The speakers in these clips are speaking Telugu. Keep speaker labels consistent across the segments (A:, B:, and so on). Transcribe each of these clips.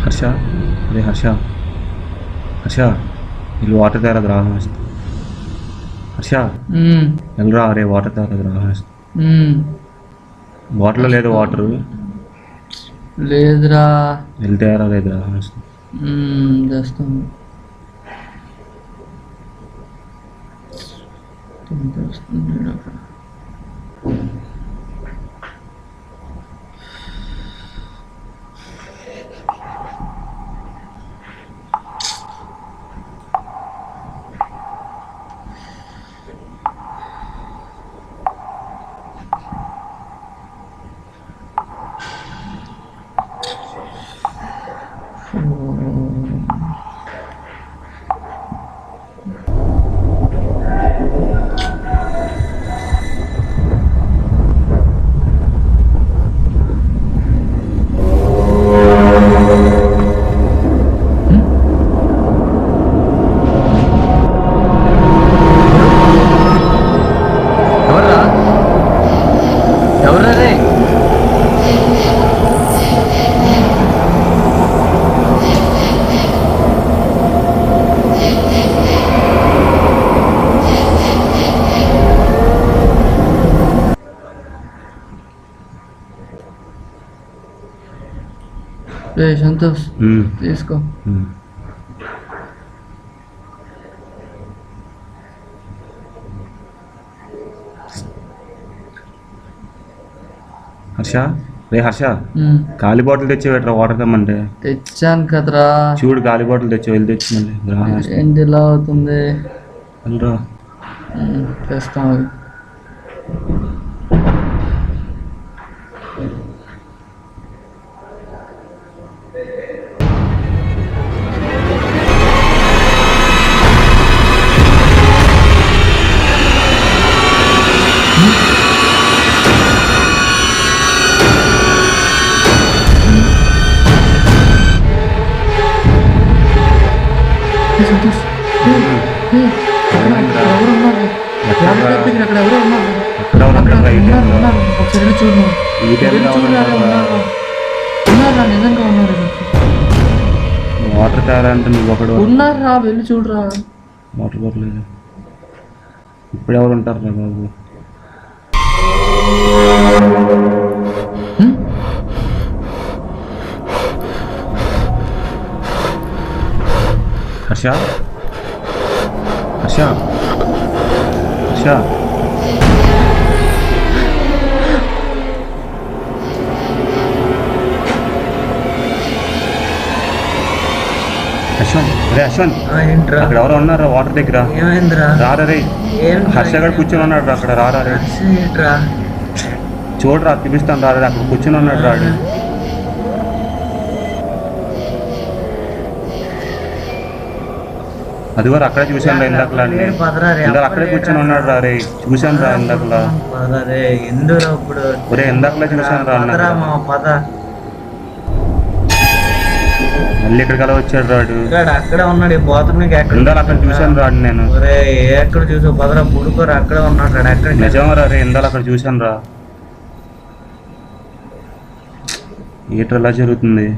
A: హర్ష, అరే హర్ష, హర్ష ಇಲ್ಲಿ వాటర్ తేరా ద్రాహం వేస్తుంది. హర్ష వెళ్ళరా, అరే వాటర్ తేరా ద్రాహం వేస్తుంది. బాటిల్లో లేదు వాటరు.
B: లేదురా,
A: వెళ్తేరా లేదు ద్రాహం వేస్తుంది.
B: చేస్తాను. సంతోష్ తీసుకో.
A: హర్ష, రే హర్ష, గాలి బాటిల్ తెచ్చేవేట్రా వాటర్ తెమ్మంటే.
B: తెచ్చాను కదరా.
A: చూడు గాలి బాటిల్ తెచ్చి వెళ్ళి తెచ్చిందండి.
B: ఏంటి ఇలా అవుతుంది?
A: వెళ్ళరా,
B: తెస్తాను.
A: వాటర్ తేరా అంటే నువ్వు ఒకడు
B: ఉన్నారా, వెళ్ళి చూడరా.
A: వాటర్ బాటిల్ ఇప్పుడు ఎవరు ఉంటారు రా బాబు. హర్ష, హర్ష, హర్ష, అశ్వంత్, అరే అశ్వంత్, అక్కడ ఎవరో ఉన్నారా వాటర్ దగ్గర. రారా రే, హర్ష గడు కూర్చొని ఉన్నాడు అక్కడ. రారా రే, చూడరా చూపిస్తాను. రారా, అక్కడ కూర్చొని ఉన్నాడు. రాడు అది కూడా అక్కడే చూశాను రా ఇందాకలా. ఇందాక అక్కడే కూర్చొని ఉన్నాడు. రా రే, చూశాను రా ఇందాకలా. ఒరే ఇందాకలా చూశాను రా. మళ్ళీ ఇక్కడికి అలా వచ్చాడు రాడు.
B: అక్కడే ఉన్నాడు.
A: ఇందాక అక్కడ చూశాను రాడు నేను.
B: ఎక్కడ చూసావు? పదరా పుడుకోరా, అక్కడే ఉన్నాడు. అక్కడ
A: నిజమా రా? రే ఇందాక అక్కడ చూశాను రా. ఏటర్ ఎలా జరుగుతుంది?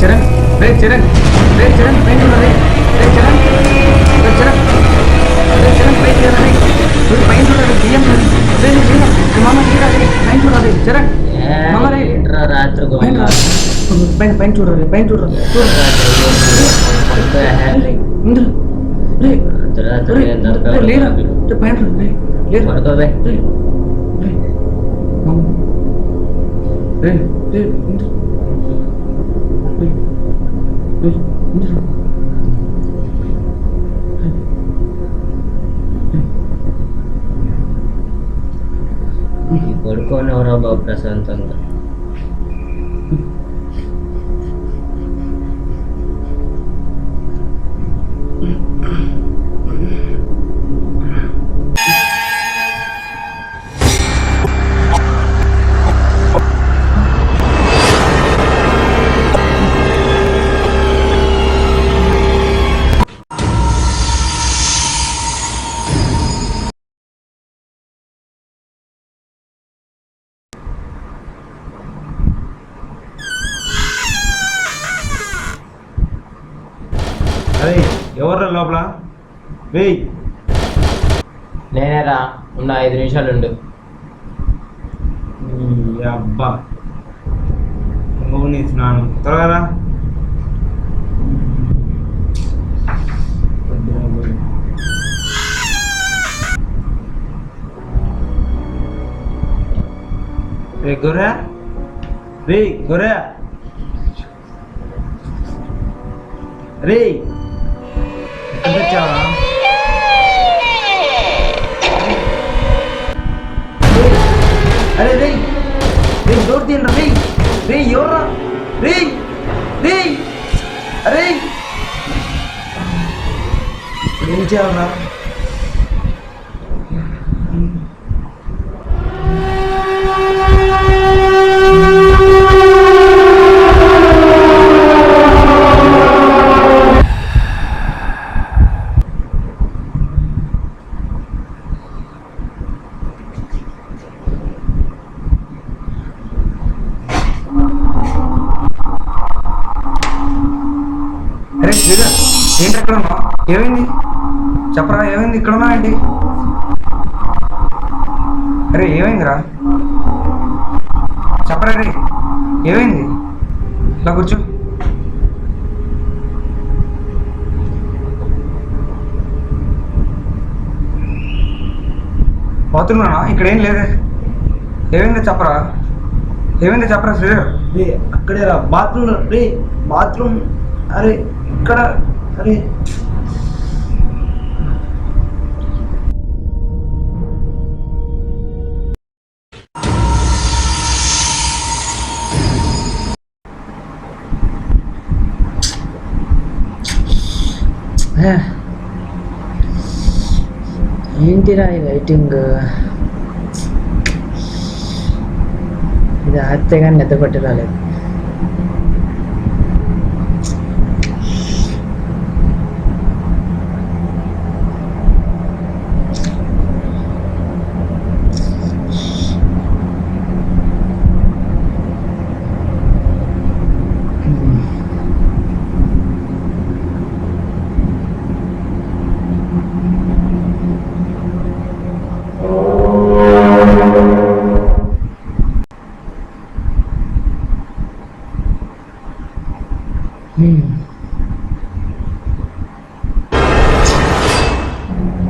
B: చరణ్, చరణ్, చరణ్, రాత్రి
C: పైన చూడాలి పైన చూడాలి లేరా పైన
B: పడుకోబే పడుకోని ఎవరో బాబు ప్రశాంతంగా
A: అరే ఎవర్రా లోపల వేయ్
B: నేనేరా ఉన్న 5 నిమిషాలు ఉండు
A: అబ్బా నువ్వు నీ స్నానం త్వరగా రా. రే గొర్రె రే గొర్రె రే ఎక్కడ తెచ్చావా అరే రే రే డోర్ తీయండి రే రే ఎవర్రా రే రే అరే ఏం చేయాలరా అరే శ్రీధర్ ఏంటి ఎక్కడ ఉన్నావు ఏమైంది చెప్పరా ఏమైంది ఇక్కడ ఉన్నావు ఏంటి అరే ఏమైందిరా చెప్పరా రే ఏమైంది ఇలా కూర్చో పోతున్నానా ఇక్కడ ఏం లేదే ఏమైంది చెప్పరా శ్రీధర్ రే అక్కడే రా బాత్రూమ్ రే బాత్రూమ్ అరే ఇక్కడ అరే
C: ఏంటిరా ఈ లైటింగ్ ఇది ఆడితే కానీ నిద్ర పట్టి రాలేదు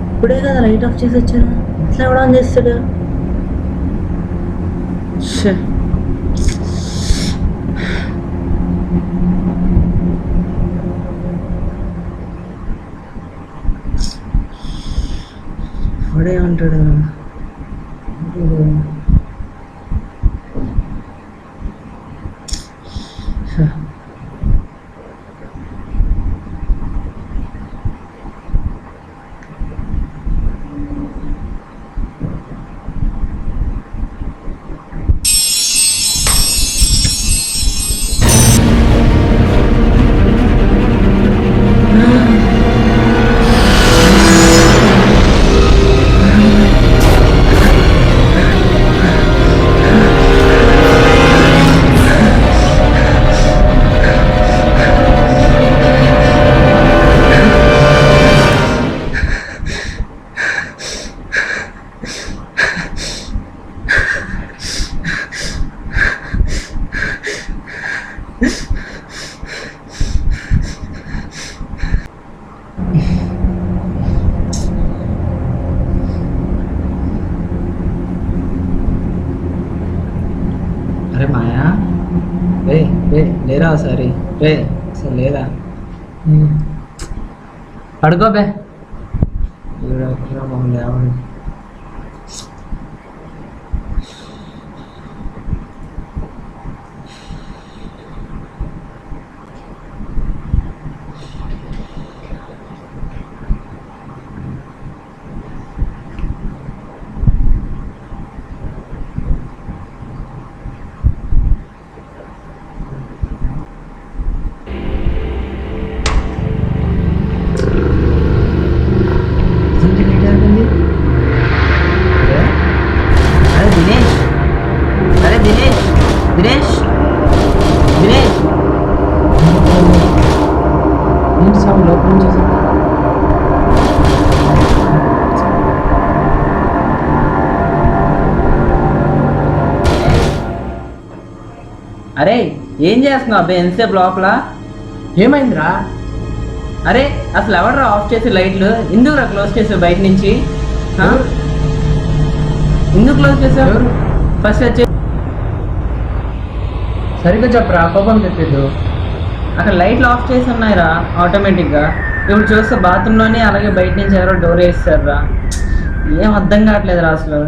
C: ఇప్పుడే కదా లైట్ ఆఫ్ చేసి వచ్చాను ఇట్లా కూడా ఆన్ చేస్తాడు వాడే ఉంటాడు
D: లేరా సరే రే అసలు లేరా పడుకోబే లేవండి. అరే దినేష్ దినేష్ దినేష్ ఏంటి సౌండ్ లోపల నుంచి వస్తుంది? అరే ఏం చేస్తున్నావు అబ్బాయి ఎంతసేపు లోపల? ఏమైందిరా? అరే అసలు ఎవడరా ఆఫ్ చేసి లైట్లు ఎందుకురా క్లోజ్ చేసావు బయట నుంచి? ఎందుకు క్లోజ్ చేసావు? ఫస్ట్ వచ్చి సరిగ్గా చెప్పరా, కోపం తెప్పేదు. అక్కడ లైట్లు ఆఫ్ చేసి ఉన్నాయిరా ఆటోమేటిక్గా. ఇప్పుడు చూస్తే బాత్రూంలోనే అలాగే బయట నుంచి ఎవరో డోర్ వేస్తారా. ఏం అర్థం కావట్లేదురా అసలు.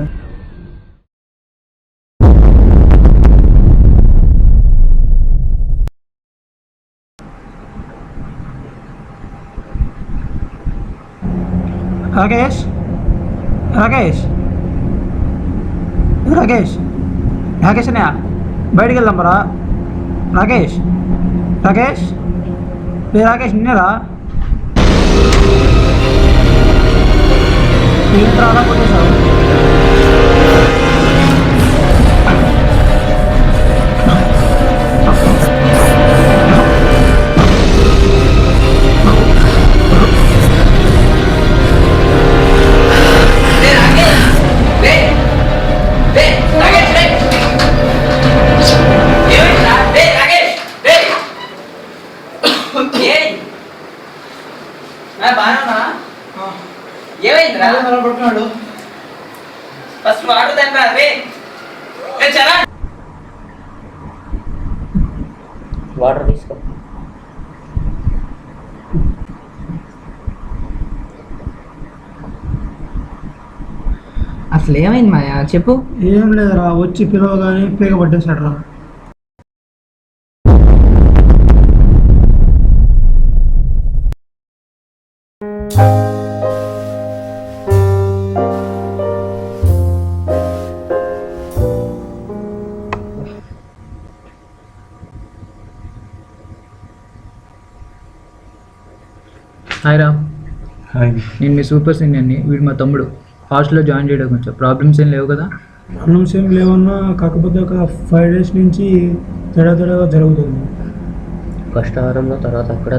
E: రాకేష్ రాకేష్ రాకేష్ రాకేష్ అన్నయ్య బయటికి వెళ్దాం రా. రాకేష్ రాకేష్ రాకేష్ నిన్నరా ఏంట్రా అలా కొట్టేశావు?
D: పడుకున్నాడు ఫస్ట్ వాడు తండ్రా వాటర్ తీసుకో. అసలు ఏమైంది మాయా చెప్పు.
E: ఏం లేదురా, వచ్చి పిలవగానే పీక పట్టేశాడు రా.
D: Hi Ram,
A: hi.
D: నేను మీ సూపర్ సీనియర్ని. వీడు మా తమ్ముడు. హాస్టల్లో జాయిన్ చేయడం కొంచెం ప్రాబ్లమ్స్ ఏం లేవు కదా?
E: ప్రాబ్లమ్స్ ఏం లేవన్నా, కాకపోతే ఒక 5 days నుంచి తేడాగా జరుగుతుంది.
F: ఫస్ట్ వారంలో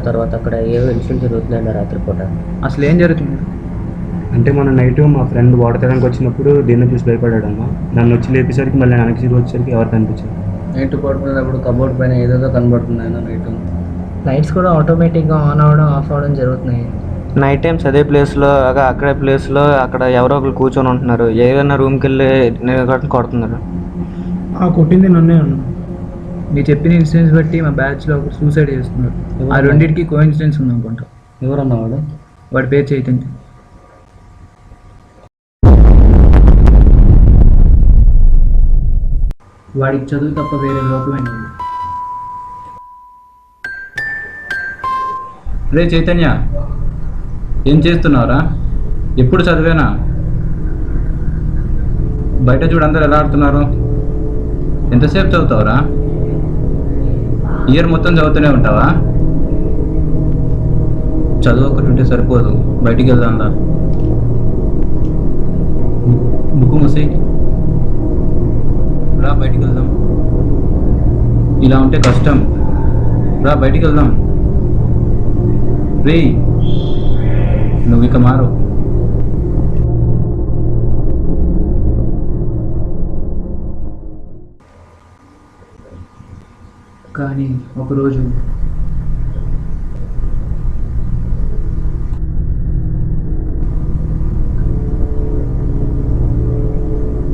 F: తర్వాత అక్కడ ఏవో ఇన్సిడెంట్ జరుగుతున్నాయండి రాత్రిపూట.
D: అసలు ఏం జరుగుతుంది?
A: అంటే మన నైట్ మా ఫ్రెండ్ వాటర్ తాగడానికి వచ్చినప్పుడు దీన్ని చూసి భయపడాడమ్మా. నన్ను వచ్చి లేపేసరికి మళ్ళీ వెనక్కి తిరిగి వచ్చేసరికి ఎవరు కనిపించారు.
F: నైట్ పడుకునేటప్పుడు కబోర్డ్ పైన ఏదేదో కనబడుతుంది ఆయన నైట్.
D: లైట్స్ కూడా ఆటోమేటిక్గా ఆన్ అవ్వడం ఆఫ్ అవ్వడం జరుగుతున్నాయి.
G: నైట్ టైమ్స్ అదే ప్లేస్లో అక్కడే ప్లేస్లో అక్కడ ఎవరో ఒకరు కూర్చొని ఉంటున్నారు. ఏదైనా రూమ్కి వెళ్ళి కొడుతున్నారు.
E: కొట్టింది నన్నే అన్న.
D: మీరు చెప్పిన ఇన్సిడెంట్స్ బట్టి మా బ్యాచ్లో ఒకరు సూసైడ్ చేస్తున్నారు. ఆ రెండింటికి కోఇన్సిడెన్స్ ఉందనుకుంటా.
F: ఎవరన్నా
D: వాడి పేరు చైతన్య. వాడికి చదువు తప్ప వేరే లోపమైంది.
H: రే చైతన్య, ఏం చేస్తున్నావురా? ఎప్పుడు చదివేనా? బయట చూడు అందరు ఎలా ఆడుతున్నారు. ఎంతసేపు చదువుతావురా? ఇయర్ మొత్తం చదువుతూనే ఉంటావా? చదువు ఒకటి ఉంటే సరిపోదు, బయటికి వెళ్దాందా. ముక్కు మూసి రా, బయటికి వెళ్దాం. ఇలా ఉంటే కష్టం. రా బయటికి వెళ్దాం. రే నువ్వు ఇక మారు.
D: కానీ ఒకరోజు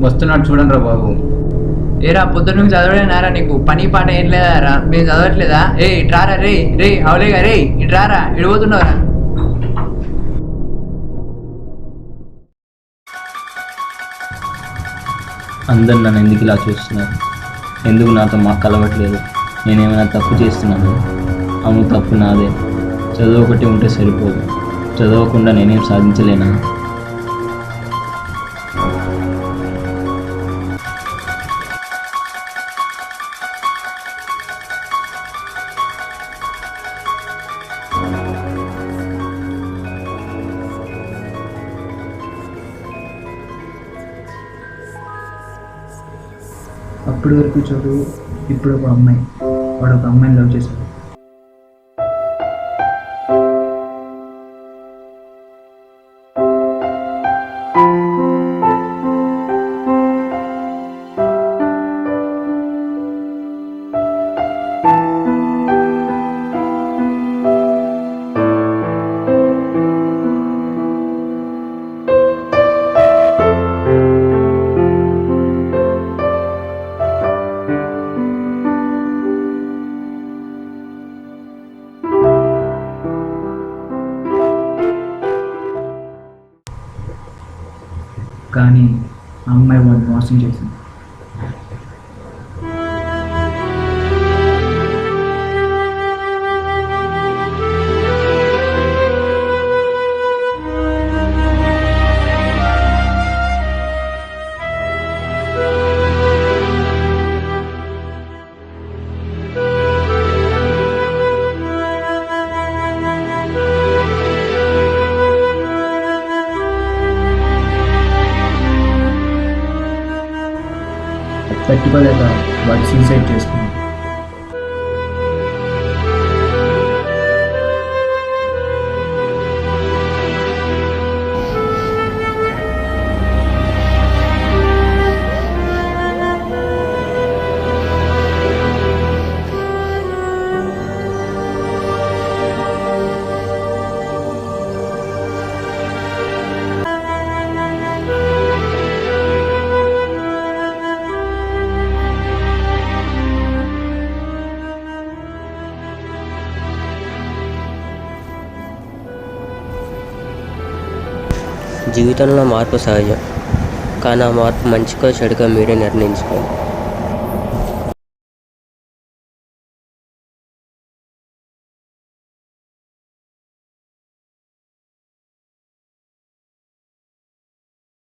H: వస్తున్నాడు చూడండి రా బాబు.
I: ఏరా పొద్దున్న నుంచి చదవడేనారా నీకు పని పాట ఏం లేదారా మేము చదవట్లేదా? ఇట్రారా రే రే అవలేగా రే ఇట్రారా ఇడిపోతున్నావురా.
J: అందరు నన్ను ఎందుకు ఇలా చూస్తున్నారు? ఎందుకు నాతో కలవట్లేదు? నేనేమైనా తప్పు చేస్తున్నాను? అవును, తప్పు నాదే. చదువు ఒకటి ఉంటే సరిపోదు. చదవకుండా నేనేం సాధించలేనా?
B: అప్పటి వరకు చదువు, ఇప్పుడు ఒక అమ్మాయి. వాడు ఒక అమ్మాయిని లవ్ చేశాడు. కానీ ఆ అమ్మాయి వాడిని మోసం చేసింది. తట్టుకోలేక వాడు సూసైడ్ చేసుకున్నాడు.
F: జీవితంలో మార్పు సహజం, కానీ ఆ మార్పు మంచిగా చెడుగా మీరే నిర్ణయించుకోండి.